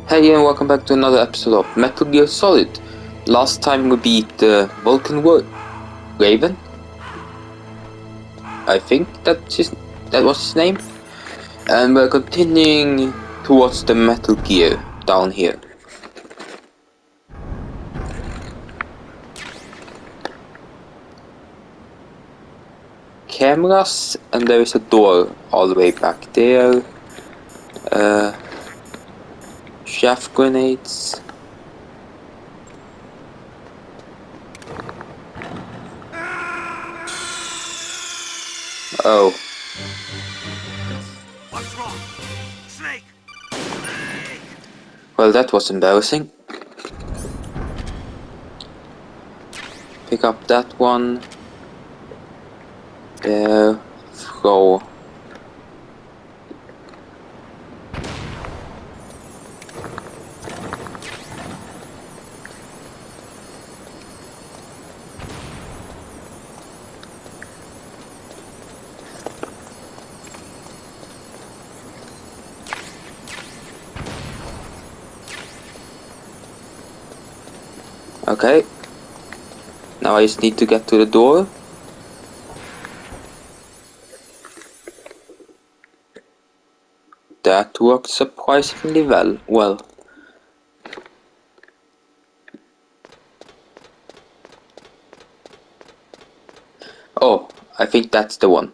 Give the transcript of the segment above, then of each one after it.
Hey and welcome back to another episode of Metal Gear Solid. Last time we beat Vulcan Raven. I think that was his name. And we're continuing towards the Metal Gear down here. Cameras, and there is a door all the way back there. Chaff grenades. Oh. What's wrong? Snake! Snake! Well, that was embarrassing. Pick up that one. There. Throw. Okay. Now I just need to get to the door. That worked surprisingly well. Oh, I think that's the one.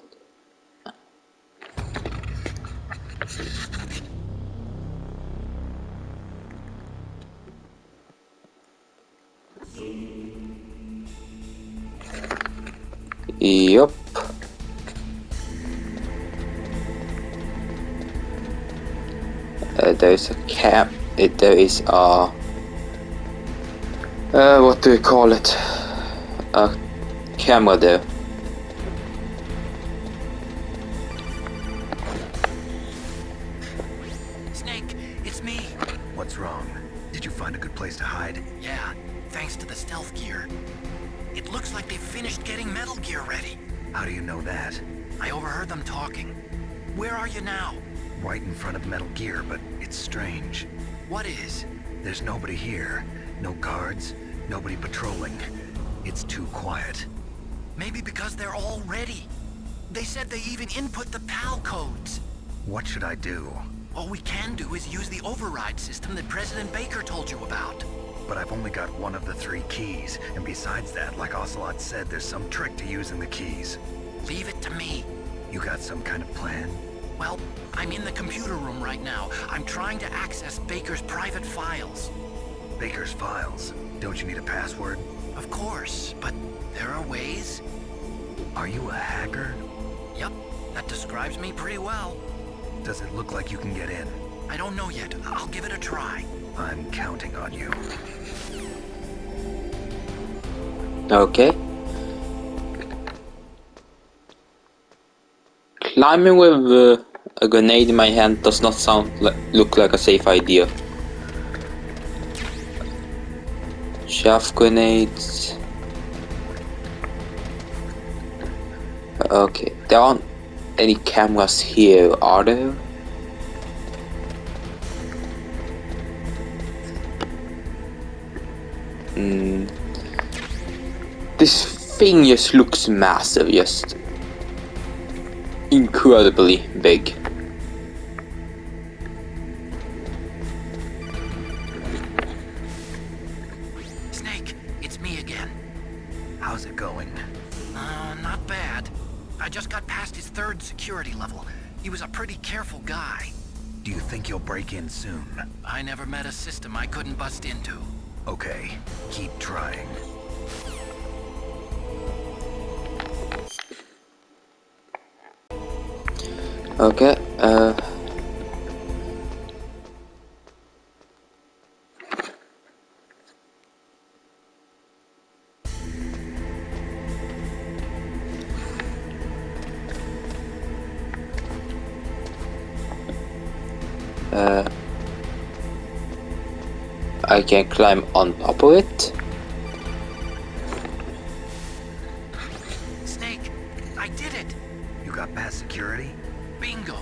Yup. There is a there is a... what do we call it? A camera there. Snake, it's me. What's wrong? Did you find a good place to hide? Yeah, thanks to the stealth gear. It looks like they finished getting Metal Gear ready. How do you know that? I overheard them talking. Where are you now? Right in front of Metal Gear, but it's strange. What is? There's nobody here. No guards, nobody patrolling. It's too quiet. Maybe because they're all ready. They said they even input the PAL codes. What should I do? All we can do is use the override system that President Baker told you about. But I've only got one of the 3 keys, and besides that, like Ocelot said, there's some trick to using the keys. Leave it to me. You got some kind of plan? Well, I'm in the computer room right now. I'm trying to access Baker's private files. Baker's files? Don't you need a password? Of course, but there are ways. Are you a hacker? Yup, that describes me pretty well. Does it look like you can get in? I don't know yet. I'll give it a try. I'm counting on you. Okay. Climbing with a grenade in my hand does not look like a safe idea. Chaff grenades. Okay, there aren't any cameras here, are there? This thing just looks massive, just incredibly big. Snake, it's me again. How's it going? Not bad. I just got past his 3rd security level. He was a pretty careful guy. Do you think you'll break in soon? I never met a system I couldn't bust into. Okay, keep trying. Okay, I can climb on top of it. Snake, I did it! You got past security? Bingo!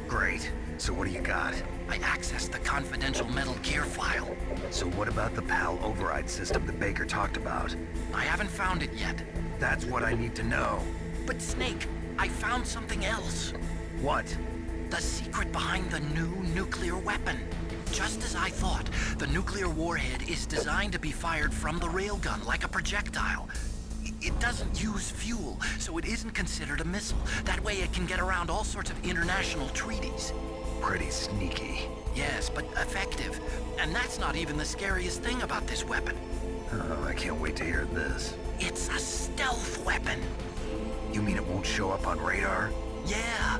Great. So what do you got? I accessed the confidential Metal Gear file. So what about the PAL override system that Baker talked about? I haven't found it yet. That's what I need to know. But Snake, I found something else. What? The secret behind the new nuclear weapon. Just as I thought, the nuclear warhead is designed to be fired from the railgun like a projectile. It doesn't use fuel, so it isn't considered a missile. That way it can get around all sorts of international treaties. Pretty sneaky. Yes, but effective. And that's not even the scariest thing about this weapon. Oh, I can't wait to hear this. It's a stealth weapon. You mean it won't show up on radar? Yeah.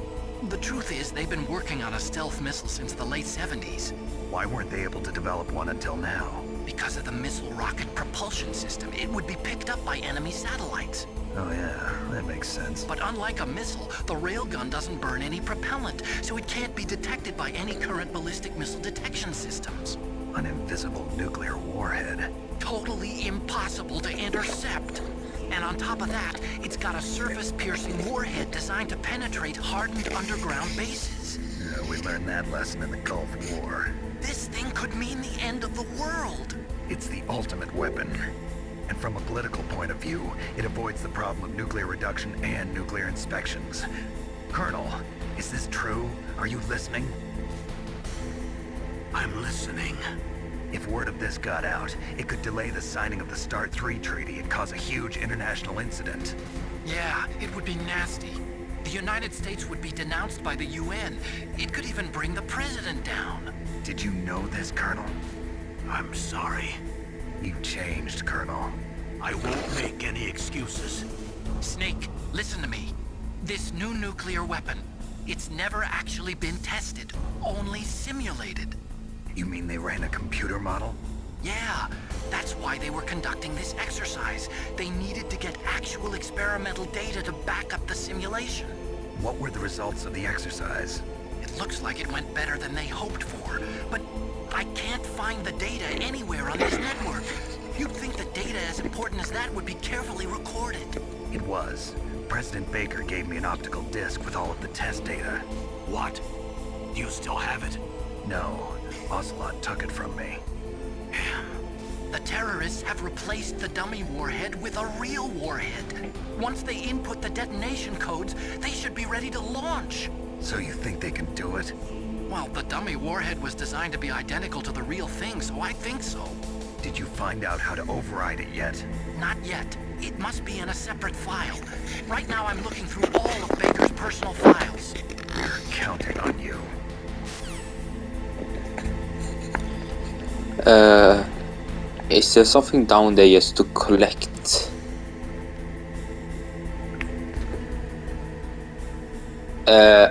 The truth is, they've been working on a stealth missile since the late 70s. Why weren't they able to develop one until now? Because of the missile rocket propulsion system, it would be picked up by enemy satellites. Oh yeah, that makes sense. But unlike a missile, the railgun doesn't burn any propellant, so it can't be detected by any current ballistic missile detection systems. An invisible nuclear warhead. Totally impossible to intercept. And on top of that, it's got a surface-piercing warhead designed to penetrate hardened underground bases. Yeah, we learned that lesson in the Gulf War. This thing could mean the end of the world. It's the ultimate weapon. And from a political point of view, it avoids the problem of nuclear reduction and nuclear inspections. Colonel, is this true? Are you listening? I'm listening. If word of this got out, it could delay the signing of the START 3 treaty and cause a huge international incident. Yeah, it would be nasty. The United States would be denounced by the UN. It could even bring the president down. Did you know this, Colonel? I'm sorry. You've changed, Colonel. I won't make any excuses. Snake, listen to me. This new nuclear weapon, it's never actually been tested, only simulated. You mean they ran a computer model? Yeah, that's why they were conducting this exercise. They needed to get actual experimental data to back up the simulation. What were the results of the exercise? It looks like it went better than they hoped for, but I can't find the data anywhere on this network. You'd think the data as important as that would be carefully recorded. It was. President Baker gave me an optical disc with all of the test data. What? Do you still have it? No, Ocelot took it from me. The terrorists have replaced the dummy warhead with a real warhead. Once they input the detonation codes, they should be ready to launch. So you think they can do it? Well, the dummy warhead was designed to be identical to the real thing, so I think so. Did you find out how to override it yet? Not yet. It must be in a separate file. Right now I'm looking through all of Baker's personal files. We're counting on you. Is there something down there just to collect?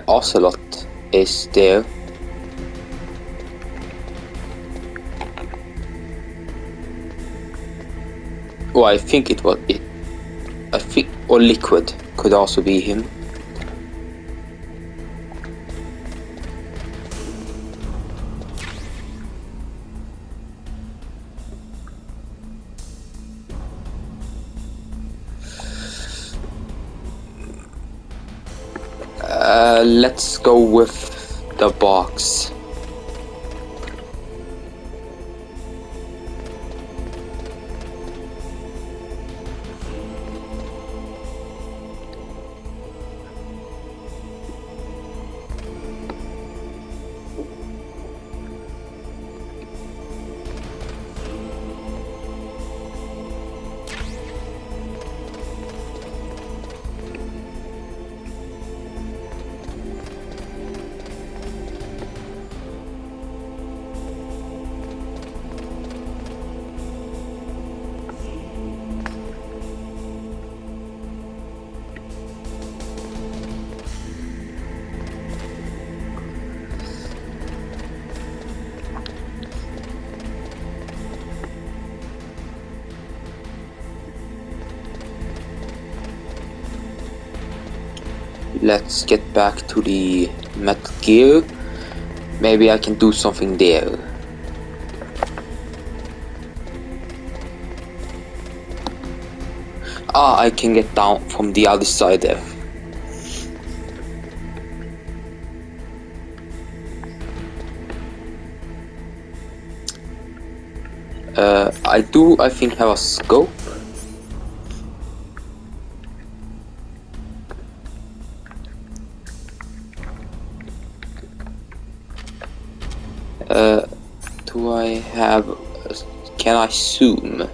Ocelot is there. Oh, I think it was it. I think, or Liquid could also be him. Let's go with the box. Let's get back to the Metal Gear. Maybe I can do something there. Ah, I can get down from the other side there. I think, have a scope. Do I have... Can I zoom?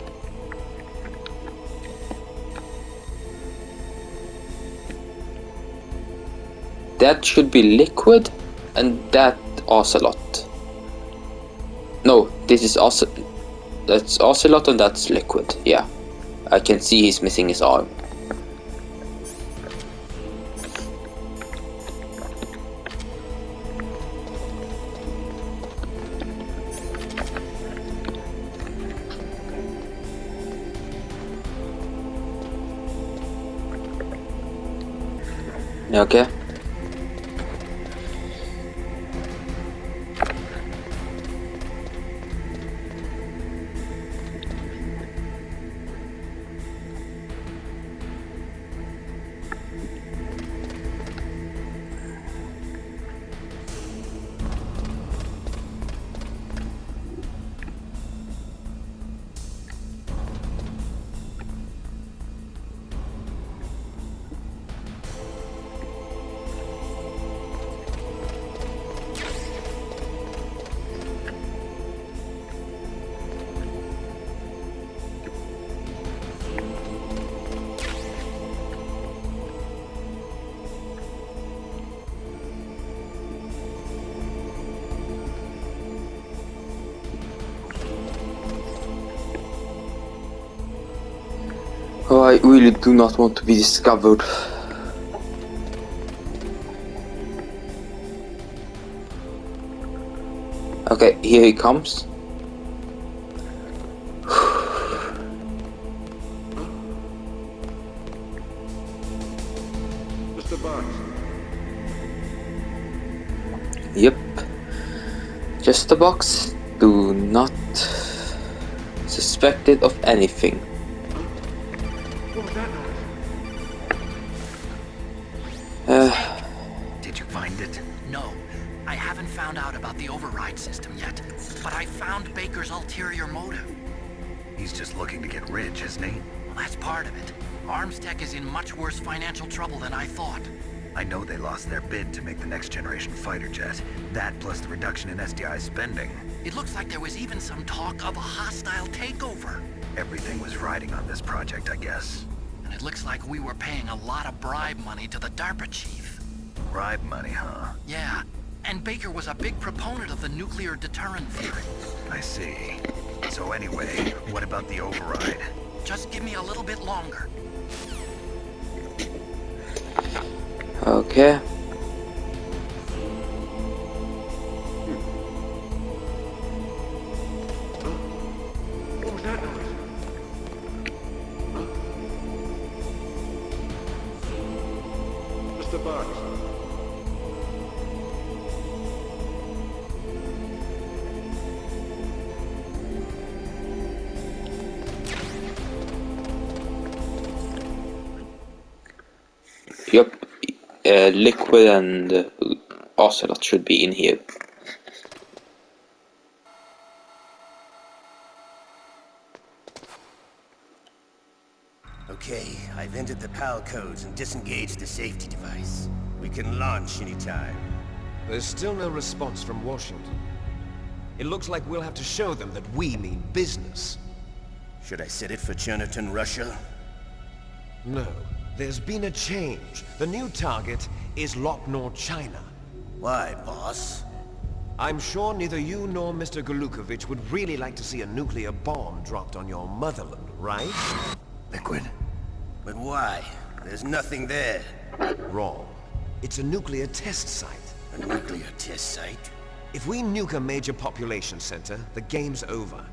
That should be liquid, and that ocelot. No, this is also... That's ocelot and that's liquid, yeah. I can see he's missing his arm. Okay. Oh, I really do not want to be discovered. Okay, here he comes. Mr. Box. Yep. Just a box. Do not suspect it of anything. What was that noise? Did you find it? No, I haven't found out about the override system yet, but I found Baker's ulterior motive. He's just looking to get rich, isn't he? Well, that's part of it. Armstech is in much worse financial trouble than I thought. I know they lost their bid to make the next generation fighter jet. That plus the reduction in SDI spending. It looks like there was even some talk of a hostile takeover. Everything was riding on this project, I guess. And it looks like we were paying a lot of bribe money to the DARPA chief. Bribe money, huh? Yeah, and Baker was a big proponent of the nuclear deterrent theory. I see. So anyway, what about the override? Just give me a little bit longer. Okay. What was that noise? Mr. Box. Yep. Liquid and ocelot should be in here. Okay, I've entered the PAL codes and disengaged the safety device. We can launch anytime. There's still no response from Washington. It looks like we'll have to show them that we mean business. Should I set it for Cherniton, Russia? No, there's been a change. The new target is Lopnor, China. Why, boss? I'm sure neither you nor Mr. Golukovich would really like to see a nuclear bomb dropped on your motherland, right? Liquid. But why? There's nothing there. Wrong. It's a nuclear test site. A nuclear test site? If we nuke a major population center, the game's over.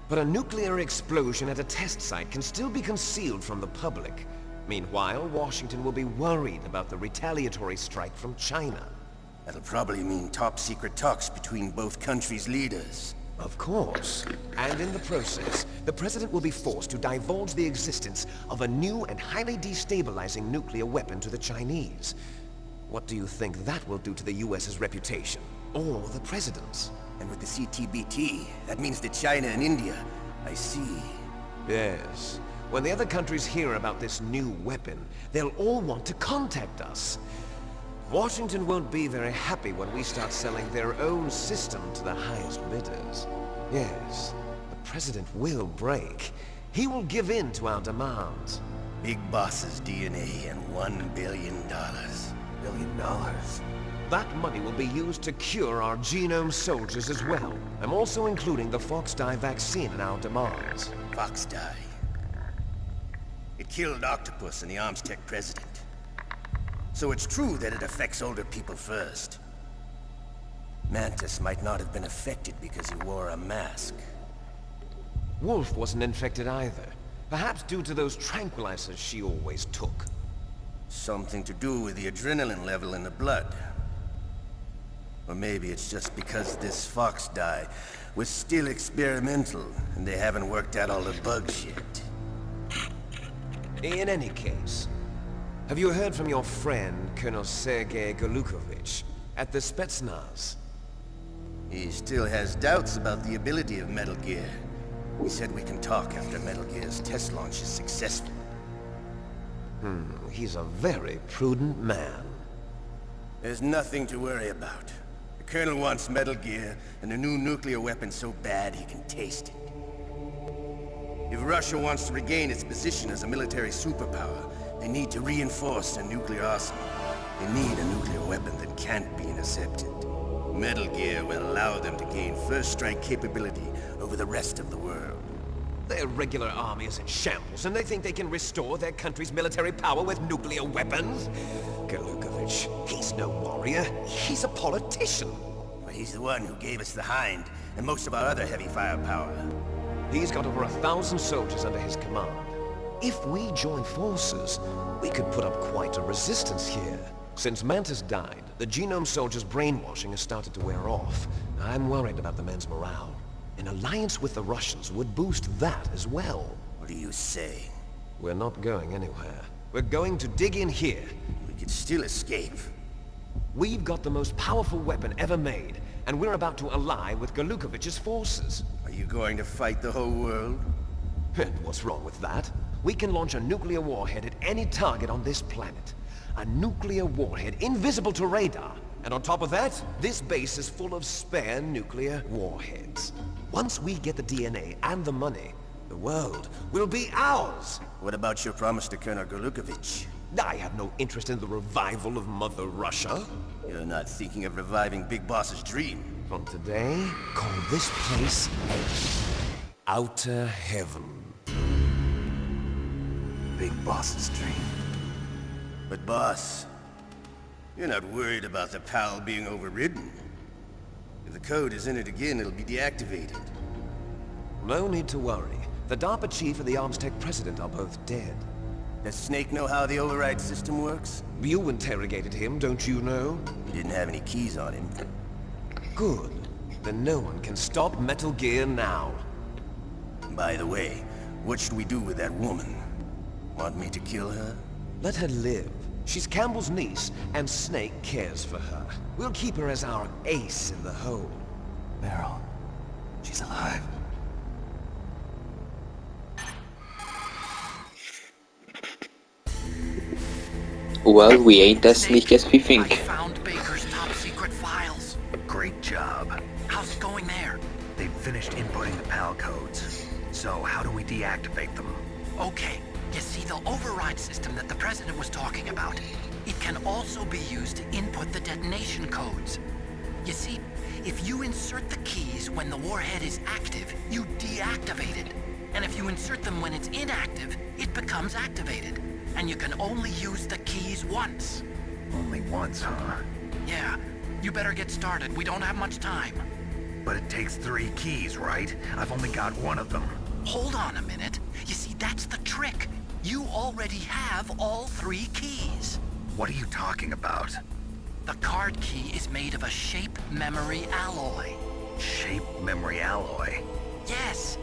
But a nuclear explosion at a test site can still be concealed from the public. Meanwhile, Washington will be worried about the retaliatory strike from China. That'll probably mean top-secret talks between both countries' leaders. Of course. And in the process, the President will be forced to divulge the existence of a new and highly destabilizing nuclear weapon to the Chinese. What do you think that will do to the US's reputation? Or the President's? And with the CTBT, that means that China and India I see. Yes. When the other countries hear about this new weapon, they'll all want to contact us. Washington won't be very happy when we start selling their own system to the highest bidders. Yes, the President will break. He will give in to our demands. Big Boss's DNA and $1 billion. $1 billion? That money will be used to cure our genome soldiers as well. I'm also including the Fox-Die vaccine in our demands. Fox-Die. It killed Octopus and the Armstech president. So it's true that it affects older people first. Mantis might not have been affected because he wore a mask. Wolf wasn't infected either. Perhaps due to those tranquilizers she always took. Something to do with the adrenaline level in the blood. Or maybe it's just because this Fox-Die was still experimental and they haven't worked out all the bugs yet. In any case, have you heard from your friend, Colonel Sergei Golukovich, at the Spetsnaz? He still has doubts about the ability of Metal Gear. He said we can talk after Metal Gear's test launch is successful. He's a very prudent man. There's nothing to worry about. The Colonel wants Metal Gear and a new nuclear weapon so bad he can taste it. If Russia wants to regain its position as a military superpower, they need to reinforce their nuclear arsenal. They need a nuclear weapon that can't be intercepted. Metal Gear will allow them to gain first strike capability over the rest of the world. Their regular army is in shambles, and they think they can restore their country's military power with nuclear weapons? Golukovich, he's no warrior. He's a politician. But he's the one who gave us the Hind and most of our other heavy firepower. He's got over 1,000 soldiers under his command. If we join forces, we could put up quite a resistance here. Since Mantis died, the genome soldiers' brainwashing has started to wear off. I'm worried about the men's morale. An alliance with the Russians would boost that as well. What are you saying? We're not going anywhere. We're going to dig in here. We could still escape. We've got the most powerful weapon ever made, and we're about to ally with Golukovich's forces. Are you going to fight the whole world? And what's wrong with that? We can launch a nuclear warhead at any target on this planet. A nuclear warhead invisible to radar. And on top of that, this base is full of spare nuclear warheads. Once we get the DNA and the money, the world will be ours! What about your promise to Colonel Golukovich? I have no interest in the revival of Mother Russia. You're not thinking of reviving Big Boss's dream. From today, call this place Outer Heaven. Big Boss's dream. But boss, you're not worried about the PAL being overridden. If the code is in it again, it'll be deactivated. No need to worry. The DARPA chief and the Armstech president are both dead. Does Snake know how the override system works? You interrogated him, don't you know? He didn't have any keys on him. Good. Then no one can stop Metal Gear now. By the way, what should we do with that woman? Want me to kill her? Let her live. She's Campbell's niece, and Snake cares for her. We'll keep her as our ace in the hole. Meryl. She's alive. Well, we ain't as sleek as we I think. found Baker's top secret files. Great job. How's it going there? They've finished inputting the PAL codes. So how do we deactivate them? Okay, you see the override system that the president was talking about. It can also be used to input the detonation codes. You see, if you insert the keys when the warhead is active, you deactivate it. And if you insert them when it's inactive, it becomes activated. And you can only use the keys once. Only once, huh? Yeah, you better get started. We don't have much time. But it takes 3 keys, right? I've only got one of them. Hold on a minute. You see, that's the trick. You already have all 3 keys. What are you talking about? The card key is made of a shape memory alloy. Shape memory alloy. Yes,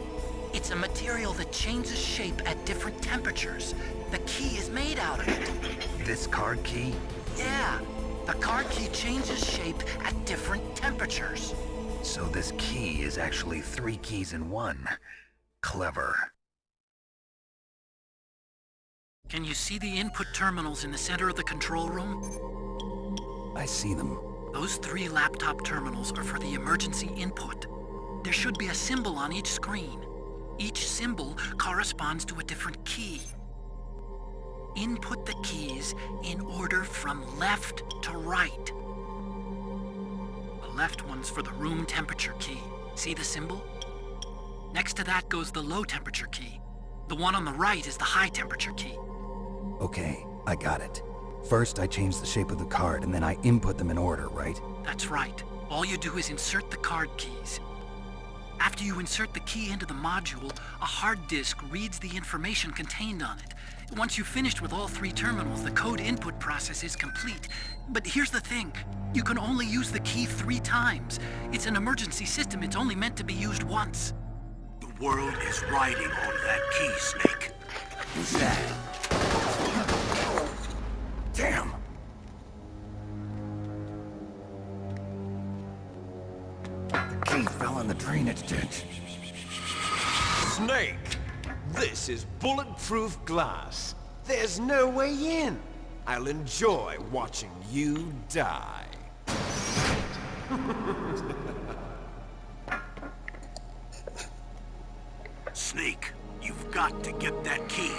it's a material that changes shape at different temperatures. The key is made out of it. This card key? Yeah, the card key changes shape at different temperatures. So this key is actually 3 keys in one. Clever. Can you see the input terminals in the center of the control room? I see them. Those 3 laptop terminals are for the emergency input. There should be a symbol on each screen. Each symbol corresponds to a different key. Input the keys in order from left to right. The left one's for the room temperature key. See the symbol? Next to that goes the low temperature key. The one on the right is the high temperature key. Okay, I got it. First, I change the shape of the card, and then I input them in order, right? That's right. All you do is insert the card keys. After you insert the key into the module, a hard disk reads the information contained on it. Once you've finished with all 3 terminals, the code input process is complete. But here's the thing. You can only use the key 3 times. It's an emergency system. It's only meant to be used once. The world is riding on that key, Snake. Who's that? Damn! The key fell in the drainage ditch. Snake! This is bulletproof glass. There's no way in. I'll enjoy watching you die. Snake, you've got to get that key.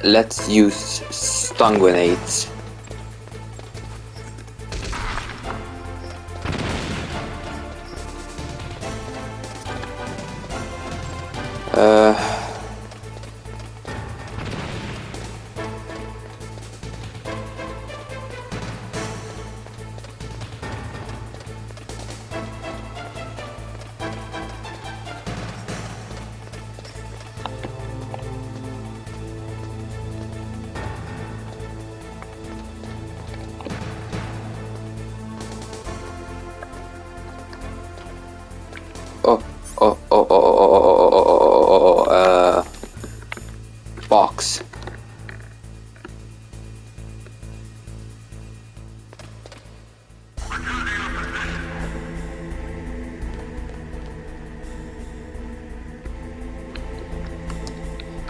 Let's use stun grenades. Box.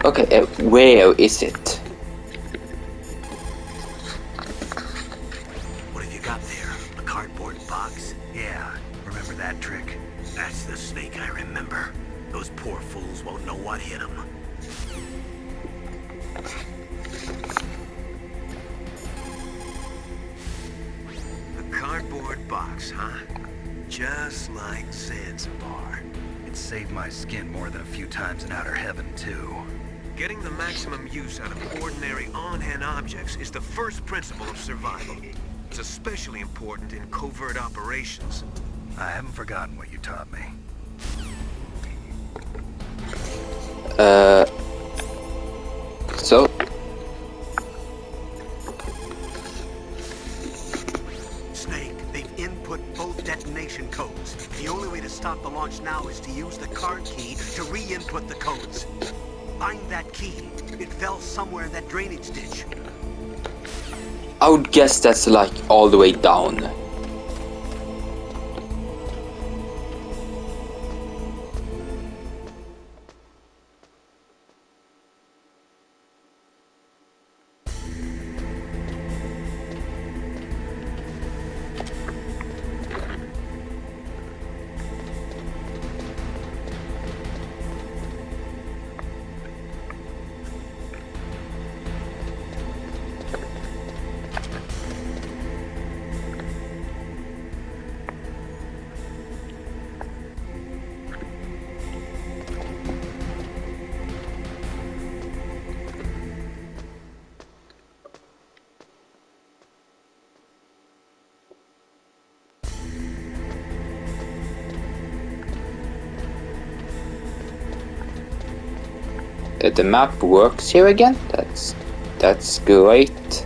Okay, where is it? What have you got there? A cardboard box? Yeah, remember that trick? That's the Snake I remember. Those poor fools won't know what hit them. A cardboard box, huh? Just like Zanzibar. It saved my skin more than a few times in outer heaven, too. Getting the maximum use out of ordinary on-hand objects is the first principle of survival. It's especially important in covert operations. I haven't forgotten what you taught me. So Snake, they've input both detonation codes. The only way to stop the launch now is to use the card key to re-input the codes. Find that key. It fell somewhere in that drainage ditch. I would guess that's like all the way down. The map works here again. That's great.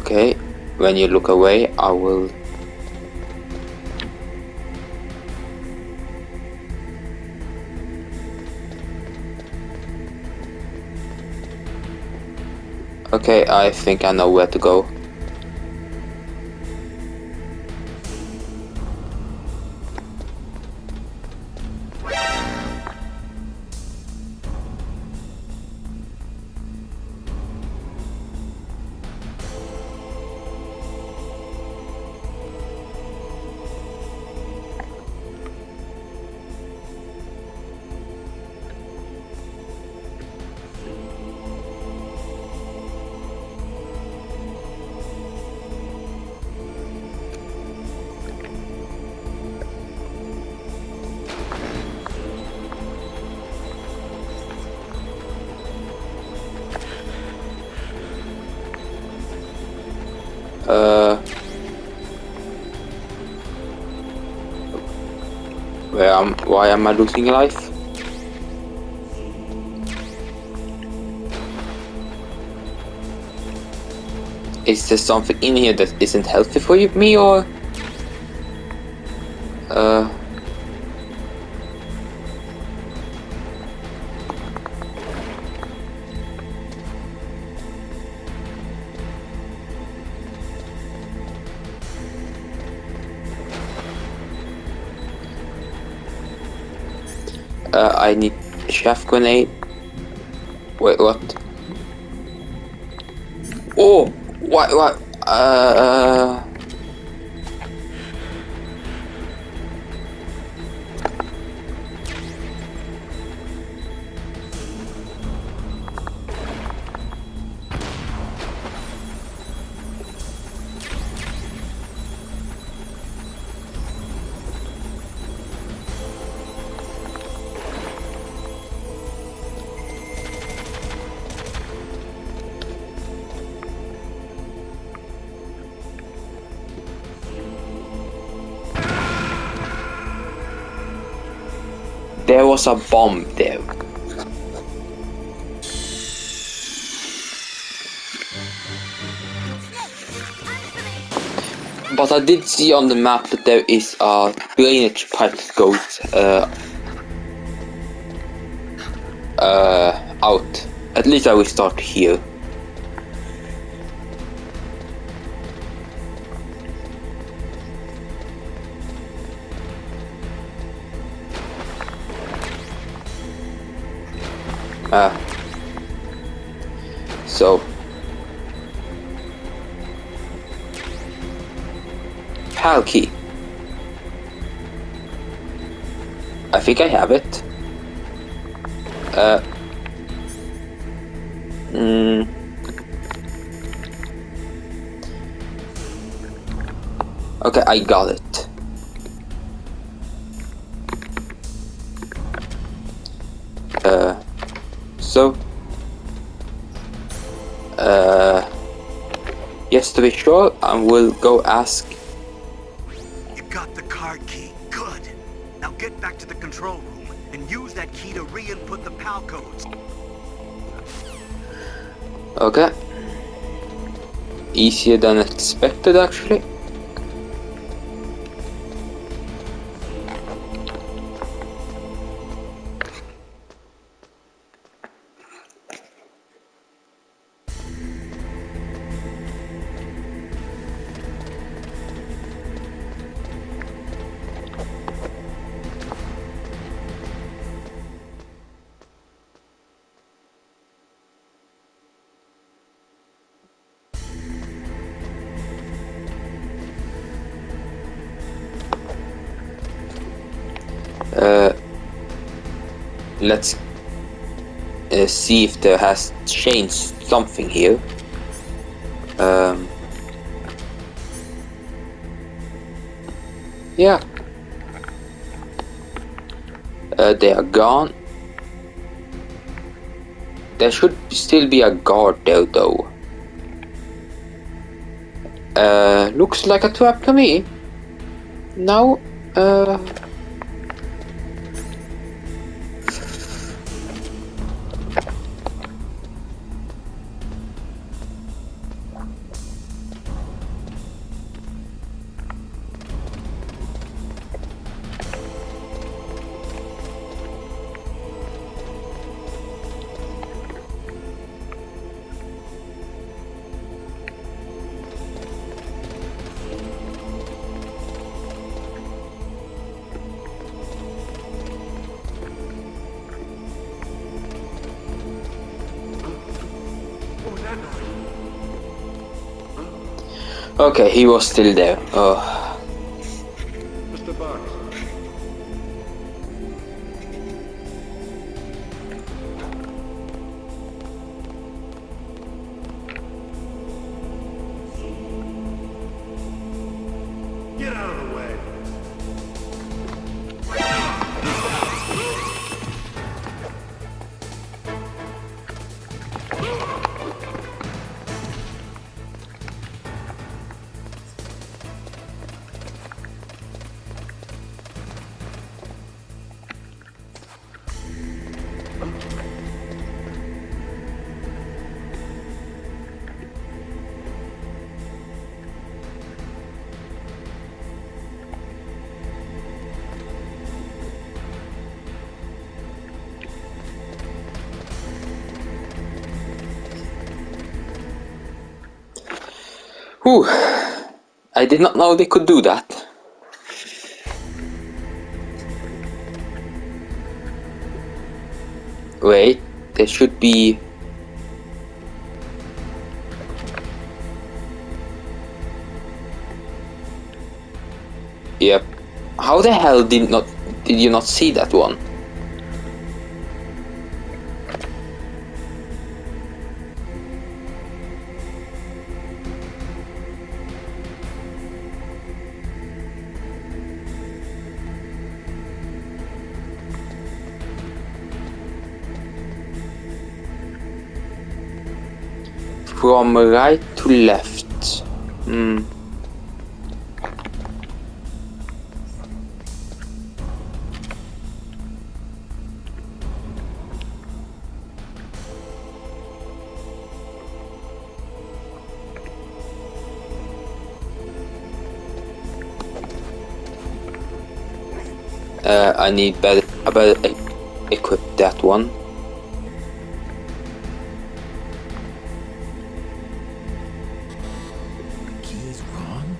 Okay, when you look away, I will... Okay, I think I know where to go. Why am I losing life? Is there something in here that isn't healthy for me, or? I need chef grenade. Wait, what? Oh, what? There was a bomb there. But I did see on the map that there is a drainage pipe that goes out. At least I will start here. So PAL key. I think I have it. Okay, I got it. Yes, to be sure, I will go ask. You got the card key. Good. Now get back to the control room and use that key to re-input the PAL codes. Okay. Easier than expected, actually. Let's see if there has changed something here. Yeah. They are gone. There should still be a guard there, though. Looks like a trap to me. Now, Okay, he was still there. Oh. Mr. Box. Get out of the way. Whew. I did not know they could do that. Wait, there should be... Yep. How the hell did you not see that one? From right to left. Hmm. I need better equip that one. Key's wrong?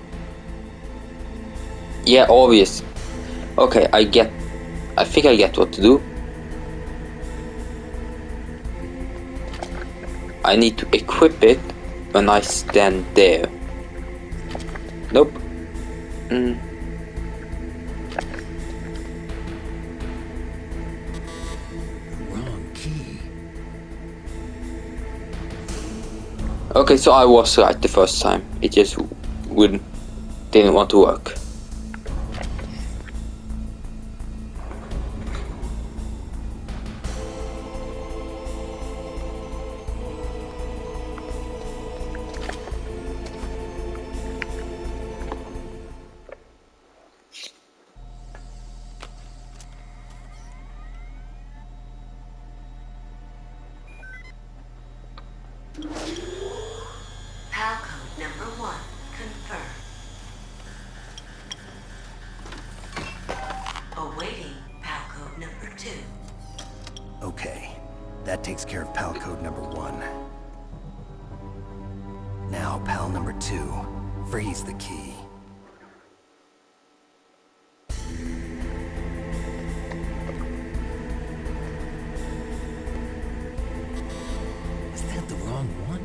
Yeah, obvious. Okay, I think I get what to do. I need to equip it when I stand there. Nope. Wrong key. Okay, so I was right the first time. It just didn't want to work. PAL code number 1 confirmed. Awaiting PAL code number 2. Okay, that takes care of PAL code number 1. Now, PAL number 2. Freeze the key. Is that the wrong one?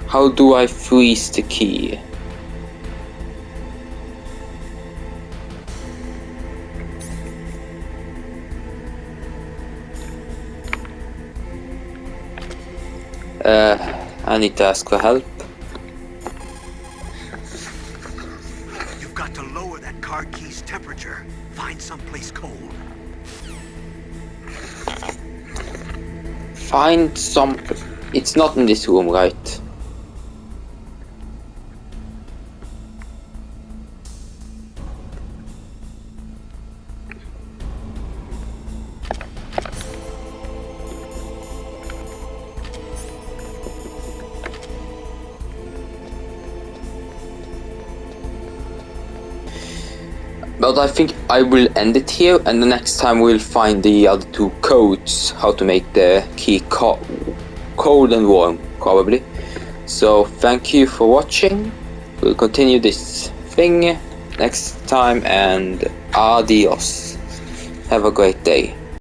How do I freeze the key? I need to ask for help. You've got to lower that card key's temperature. Find someplace cold. Find some... It's not in this room, right? But I think I will end it here, and the next time we'll find the other two codes, how to make the key cold and warm, probably. So thank you for watching. We'll continue this thing next time, and adios. Have a great day.